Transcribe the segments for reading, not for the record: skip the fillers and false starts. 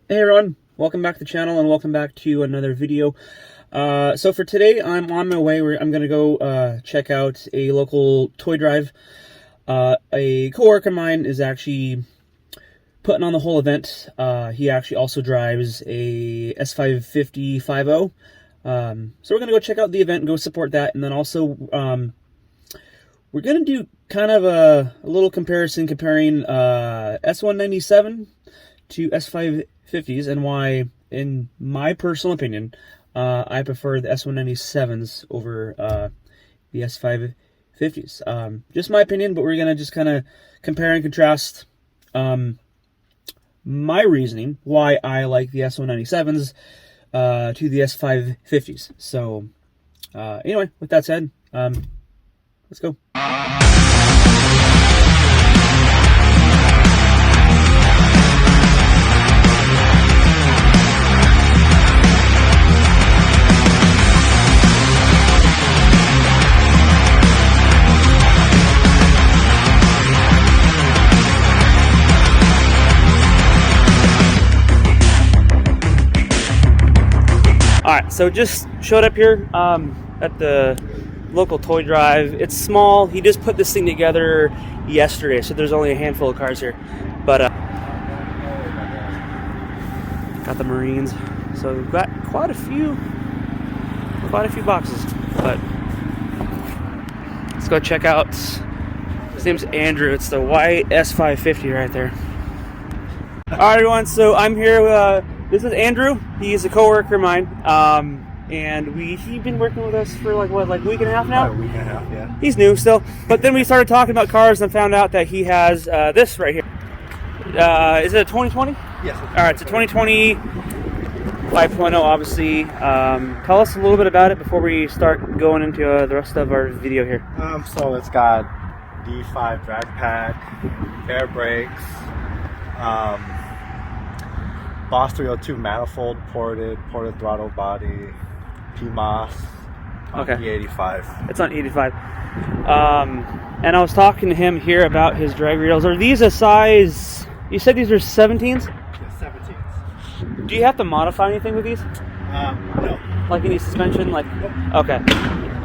Hey everyone, welcome back to the channel and welcome back to another video. So for today, I'm on my way. I'm going to go check out a local toy drive. A coworker of mine is actually putting on the whole event. He actually also drives a S550 50. So we're going to go check out the event and go support that. And then also, we're going to do kind of a little comparison comparing S197 to S550s and why, in my personal opinion, I prefer the S197s over the S550s. Just my opinion, but we're going to just kind of compare and contrast my reasoning why I like the S197s to the S550s. So, anyway, with that said, let's go. Alright, so just showed up here at the local toy drive. It's small. He just put this thing together yesterday, so there's only a handful of cars here. But got the Marines, so we've got quite a few boxes. But let's go check out. His name's Andrew. It's the white S550 right there. Alright, everyone. So I'm here. This is Andrew. He's a coworker of mine, and he's been working with us for like a week and a half now. About a week and a half, yeah. He's new still, but then we started talking about cars and found out that he has this right here. Is it a 2020? Yes. All right, it's a 2020 5.0, obviously. Tell us a little bit about it before we start going into the rest of our video here. So it's got D5 drag pack, air brakes, Boss 302 manifold, ported throttle body, PMOS, Okay. E85. It's on 85. And I was talking to him here about his drag reels. Are these a size? You said these are 17s? Yeah, 17s. Do you have to modify anything with these? No. Like any suspension? Like, Nope. okay.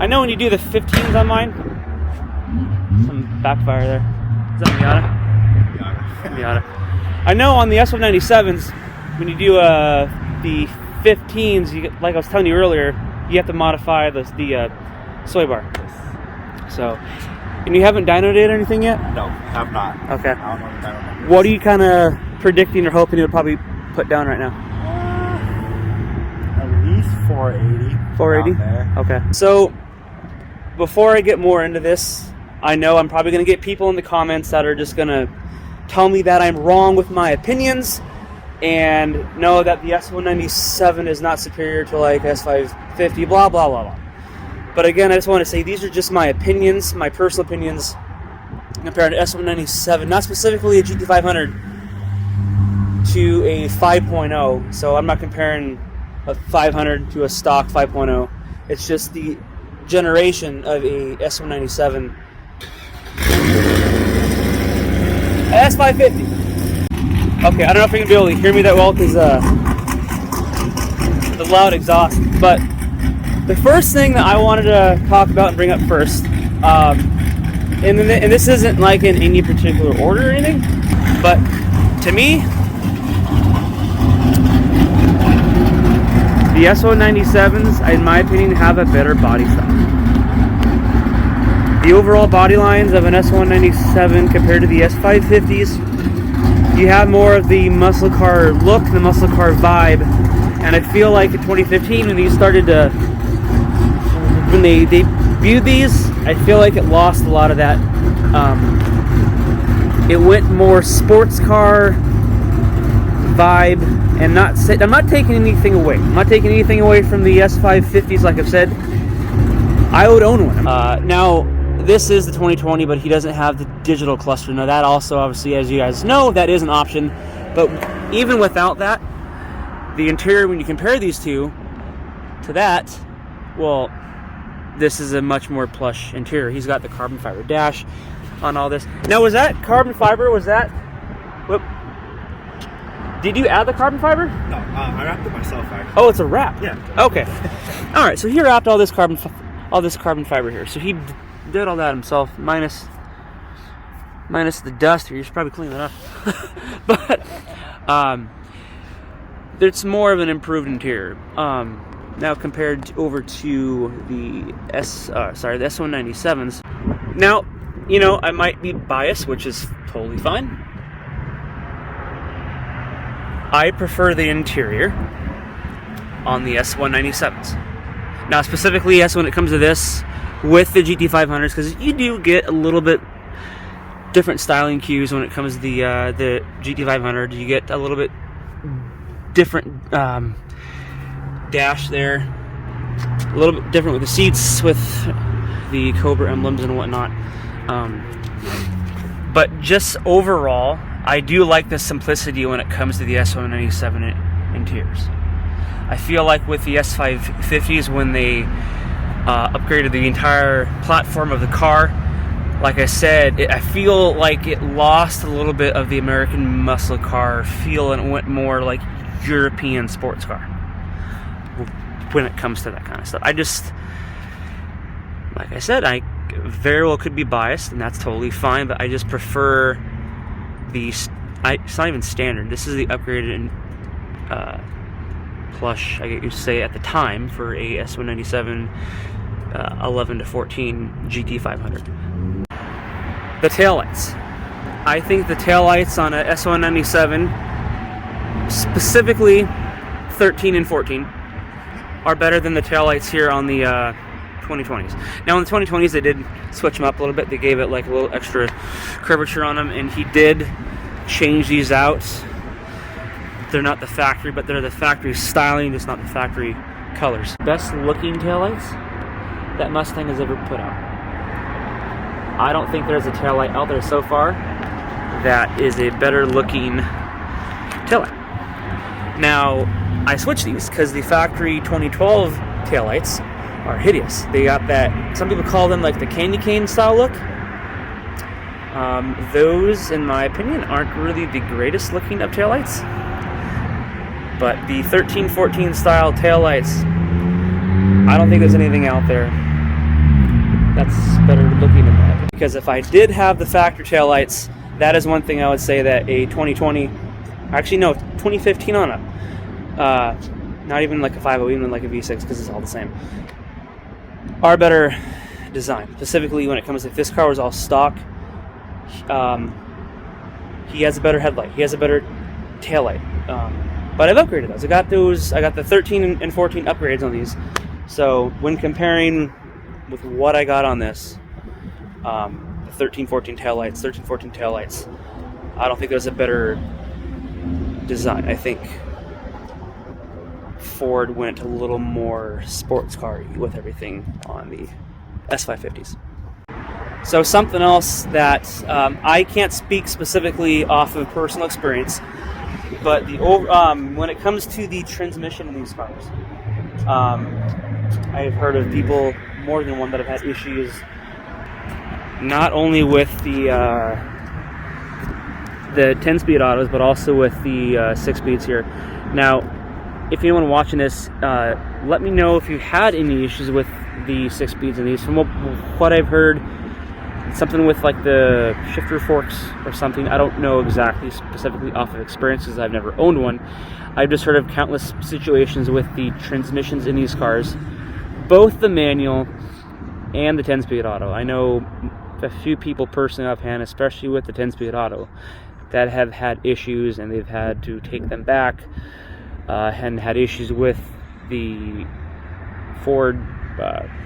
I know when you do the 15s on mine, some backfire there. Is that Miata? Miata. I know on the S197s, when you do the 15s, you, like I was telling you earlier, you have to modify the sway bar. Yes. So, and you haven't dynoed it or anything yet? No, have not. Okay. I don't know the dyno numbers. What are you kind of predicting or hoping it would probably put down right now? At least 480. 480? There. Okay. So, before I get more into this, I know I'm probably going to get people in the comments that are just going to tell me that I'm wrong with my opinions and know that the S197 is not superior to like S550, blah, blah, blah, blah. But again, I just want to say these are just my opinions, my personal opinions, compared to S197, not specifically a GT500 to a 5.0. So I'm not comparing a 500 to a stock 5.0. It's just the generation of a S197. S550. Okay, I don't know if you're going to be able to hear me that well because the loud exhaust. But the first thing that I wanted to talk about and bring up first, and this isn't like in any particular order or anything, but to me, the S197s, in my opinion, have a better body style. The overall body lines of an S197 compared to the S550s, you have more of the muscle car look, the muscle car vibe, and I feel like in 2015 when these started to, when they debuted these, I feel like it lost a lot of that. It went more sports car vibe, and I'm not taking anything away. I'm not taking anything away from the S550s, like I've said. I would own one. Now, this is the 2020, but he doesn't have the digital cluster. Now that also, obviously, as you guys know, that is an option. But even without that, the interior, when you compare these two to that, well, this is a much more plush interior. He's got the carbon fiber dash on all this. Now, was that carbon fiber? Was that? Whoop. Did you add the carbon fiber? No, I wrapped it myself, actually. Oh, it's a wrap. Yeah. Okay. All right. So he wrapped all this carbon fiber here. So he did all that himself, minus the dust here. You should probably clean that up. But it's more of an improved interior. Now compared over to the S197s. Now, you know, I might be biased, which is totally fine. I prefer the interior on the S197s. Now, specifically, yes, when it comes to this, with the GT500s, because you do get a little bit different styling cues when it comes to the GT500. You get a little bit different dash there, a little bit different with the seats, with the Cobra emblems and whatnot. But just overall, I do like the simplicity when it comes to the S197 interiors. I feel like with the S550s, when they upgraded the entire platform of the car, like I said, I feel like it lost a little bit of the American muscle car feel and it went more like European sports car when it comes to that kind of stuff. I just, like I said, I very well could be biased, and that's totally fine, but I just prefer it's not even standard. This is the upgraded plush, I guess you say, at the time for a S197 11 to 14 GT500. The taillights. I think the taillights on a S197, specifically 13 and 14, are better than the taillights here on the 2020s. Now, in the 2020s, they did switch them up a little bit. They gave it like a little extra curvature on them, and he did change these out. They're not the factory, but they're the factory styling, just not the factory colors. Best looking taillights that Mustang has ever put out. I don't think there's a taillight out there so far that is a better looking taillight. Now, I switched these because the factory 2012 taillights are hideous. They got that, some people call them like the candy cane style look. Those, in my opinion, aren't really the greatest looking of taillights. But the 13-14 style taillights, I don't think there's anything out there that's better looking than that. Because if I did have the factory taillights, that is one thing I would say that a 2020, actually no, 2015 on up, not even like a 5.0, even like a V6, because it's all the same, are better design. Specifically when it comes to, if this car was all stock, he has a better headlight, he has a better taillight. But I've upgraded those. I got the 13 and 14 upgrades on these. So when comparing with what I got on this, the 13-14 taillights, I don't think there's a better design. I think Ford went a little more sports car with everything on the S550s. So something else that I can't speak specifically off of personal experience, but when it comes to the transmission in these cars, I've heard of people, more than one, that have had issues not only with the 10-speed autos, but also with the 6-speeds here. Now, if anyone watching this, let me know if you had any issues with the 6-speeds in these. From what I've heard, something with like the shifter forks or something. I don't know exactly, specifically off of experience, because I've never owned one. I've just heard of countless situations with the transmissions in these cars, both the manual and the 10-speed auto. I know a few people personally offhand, especially with the 10-speed auto, that have had issues and they've had to take them back, and had issues with the Ford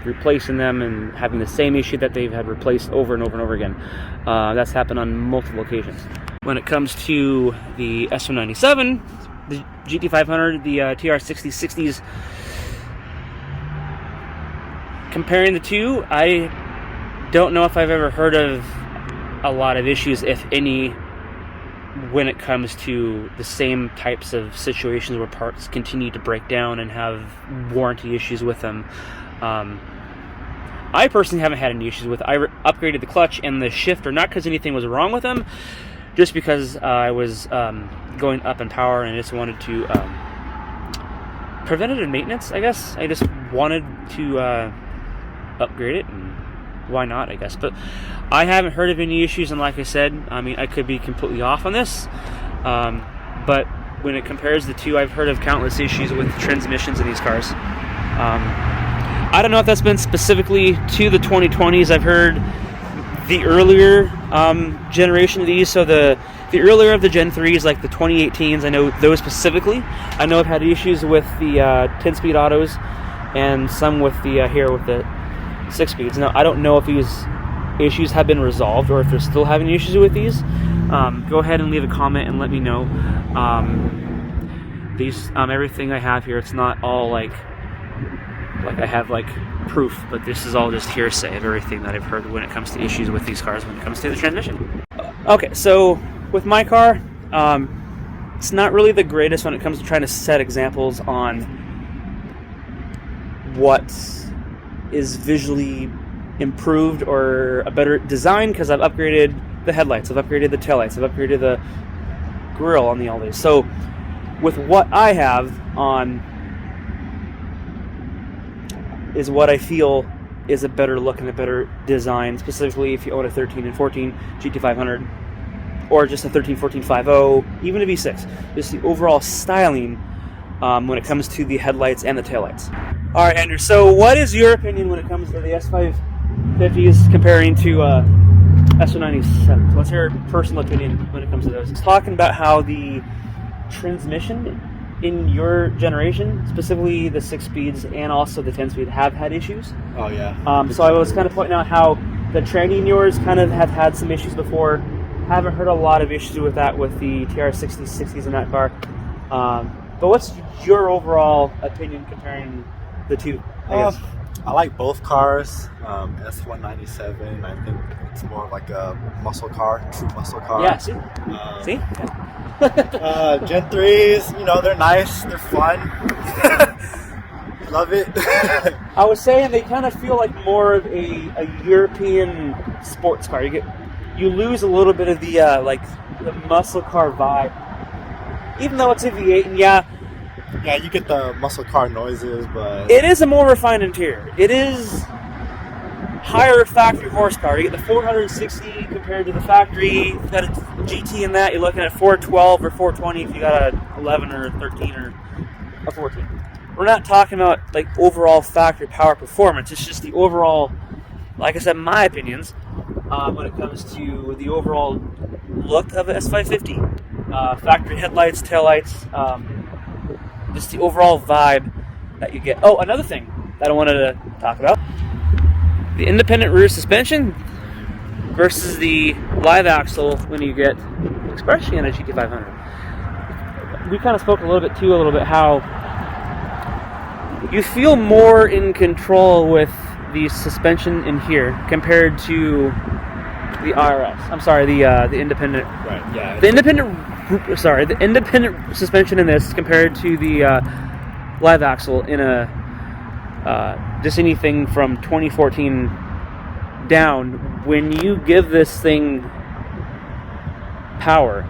replacing them and having the same issue that they've had replaced over and over and over again. That's happened on multiple occasions. When it comes to the S197, the GT500, the TR6060s, comparing the two, I don't know if I've ever heard of a lot of issues, if any, when it comes to the same types of situations where parts continue to break down and have warranty issues with them. I personally haven't had any issues with. I upgraded the clutch and the shifter, not because anything was wrong with them, just because I was going up in power and I just wanted to preventative maintenance, I guess. I just wanted to upgrade it, and why not, I guess. But I haven't heard of any issues, and like I said, I mean, I could be completely off on this, but when it compares the two, I've heard of countless issues with transmissions in these cars. I don't know if that's been specifically to the 2020s. I've heard the earlier generation of these, so the earlier of the Gen 3s, like the 2018s, I know those specifically. I know I've had issues with the 10-speed autos and some with the here with the 6-speeds. Now, I don't know if these issues have been resolved or if they're still having issues with these. Go ahead and leave a comment and let me know. These everything I have here, it's not all like I have like proof, but this is all just hearsay of everything that I've heard when it comes to issues with these cars when it comes to the transmission. Okay, so with my car, it's not really the greatest when it comes to trying to set examples on what is visually improved or a better design, because I've upgraded the headlights, I've upgraded the taillights, I've upgraded the grille on the all days. So with what I have on is what I feel is a better look and a better design, specifically if you own a 13 and 14 GT500 or just a 13, 14, 50, even a V6. Just the overall styling when it comes to the headlights and the taillights. All right, Andrew, so what is your opinion when it comes to the S550s comparing to S197s? What's your personal opinion when it comes to those? It's talking about how the transmission in your generation, specifically the 6-speeds and also the 10-speed, have had issues. Oh yeah. So I was kind of pointing out how the tranny in yours kind of have had some issues before. Haven't heard a lot of issues with that with the TR60s in that car. But what's your overall opinion comparing the two? I like both cars. S197, I think it's more of like a muscle car, true muscle car. Yeah, see? Gen 3s, you know, they're nice, they're fun. Love it. I was saying they kind of feel like more of a European sports car. You lose a little bit of the like the muscle car vibe, even though it's a V8. And yeah, you get the muscle car noises, but it is a more refined interior. It is higher factory horsepower. You get the 460 compared to the factory. If you got a GT in that, you're looking at 412 or 420 if you got a 11 or a 13 or a 14. We're not talking about like overall factory power performance. It's just the overall, like I said, my opinions when it comes to the overall look of an S550. Factory headlights, taillights, just the overall vibe that you get. Oh, another thing that I wanted to talk about. The independent rear suspension versus the live axle when you get, especially in a GT500. We kind of spoke a little bit how you feel more in control with the suspension in here compared to the IRS. I'm sorry, the independent. Right. Yeah. The independent suspension in this compared to the live axle in a just anything from 2014 down. When you give this thing power,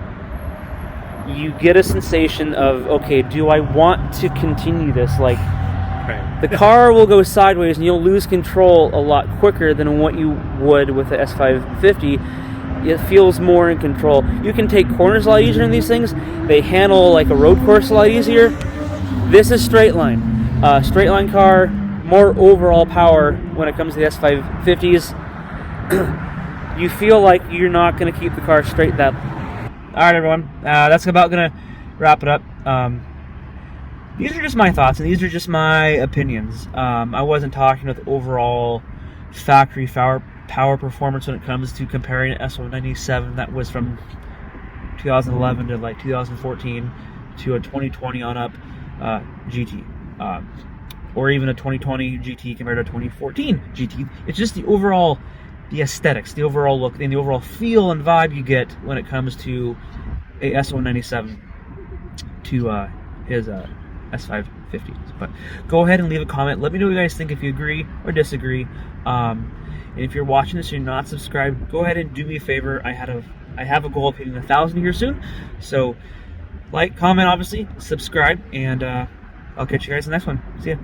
you get a sensation of, okay, do I want to continue this? Like, right. The car will go sideways and you'll lose control a lot quicker than what you would with the S550. It feels more in control. You can take corners a lot easier in these things. They handle like a road course a lot easier. This is straight line. Straight line car, more overall power when it comes to the S550s. You feel like you're not going to keep the car straight that. All right, everyone. That's about going to wrap it up. These are just my thoughts, and these are just my opinions. I wasn't talking about the overall factory power performance when it comes to comparing an S197 that was from 2011 to like 2014 to a 2020 on up GT. Or even a 2020 GT compared to a 2014 GT. It's just the overall, the aesthetics, the overall look, and the overall feel and vibe you get when it comes to a S197 to his S550. But go ahead and leave a comment. Let me know what you guys think, if you agree or disagree. And if you're watching this and you're not subscribed, go ahead and do me a favor. I had a I have a goal of hitting 1,000 here soon. So like, comment, obviously, subscribe, and I'll catch you guys in the next one. See ya.